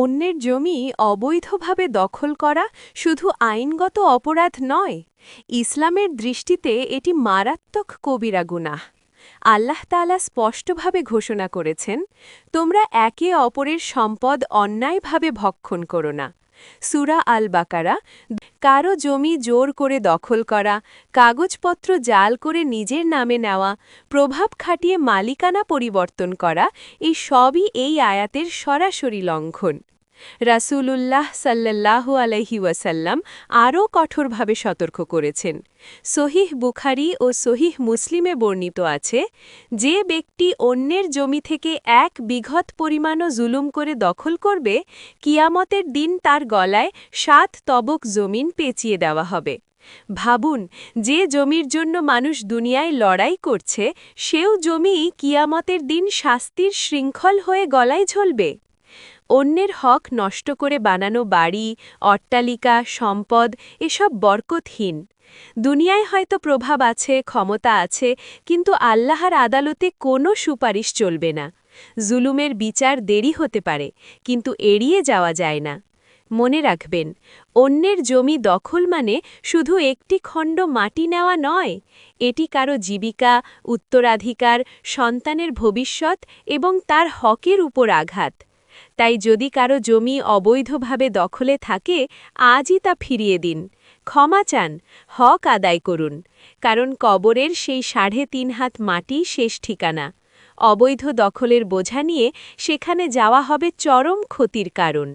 অন্যের জমি অবৈধভাবে দখল করা শুধু আইনগত অপরাধ নয়, ইসলামের দৃষ্টিতে এটি মারাত্মক কবিরা গুনাহ। আল্লাহ তাআলা স্পষ্টভাবে ঘোষণা করেছেন, তোমরা একে অপরের সম্পদ অন্যায়ভাবে ভক্ষণ করো না। সূরা আল বাকারা। কারো জমি জোর করে দখল করা, কাগজপত্র জাল করে নিজের নামে নেওয়া, প্রভাব খাটিয়ে মালিকানা পরিবর্তন করা, এই সবই এই আয়াতের সরাসরি লঙ্ঘন। রাসূলুল্লাহ সাল্লাল্লাহু আলাইহি ওয়াসাল্লাম আরও কঠোরভাবে সতর্ক করেছেন। সহিহ বুখারী ও সহিহ মুসলিমে বর্ণিত আছে, যে ব্যক্তি অন্যের জমি থেকে এক বিঘত পরিমাণও জুলুম করে দখল করবে, কিয়ামতের দিন তার গলায় ৭ তবক জমিন পেঁচিয়ে দেওয়া হবে। ভাবুন, যে জমির জন্য মানুষ দুনিয়ায় লড়াই করছে, সেও জমি কিয়ামতের দিন শাস্তির শৃঙ্খল হয়ে গলায় ঝুলবে। অন্যের হক নষ্ট করে বানানো বাড়ি, অট্টালিকা, সম্পদ এসব বরকতহীন। দুনিয়ায় হয়তো প্রভাব আছে, ক্ষমতা আছে, কিন্তু আল্লাহর আদালতে কোনো সুপারিশ চলবে না। জুলুমের বিচার দেরি হতে পারে, কিন্তু এড়িয়ে যাওয়া যায় না। মনে রাখবেন, অন্যের জমি দখল মানে শুধু একটি খণ্ড মাটি নেওয়া নয়, এটি কারো জীবিকা, উত্তরাধিকার, সন্তানের ভবিষ্যৎ এবং তার হকের উপর আঘাত। তাই যদি কারো জমি অবৈধভাবে দখলে থাকে, আজই তা ফিরিয়ে দিন, ক্ষমা চান, হক আদায় করুন, কারণ কবরের সেই ৩.৫ হাত মাটি শেষ ঠিকানা। অবৈধ দখলের বোঝা নিয়ে সেখানে যাওয়া হবে চরম ক্ষতির কারণ।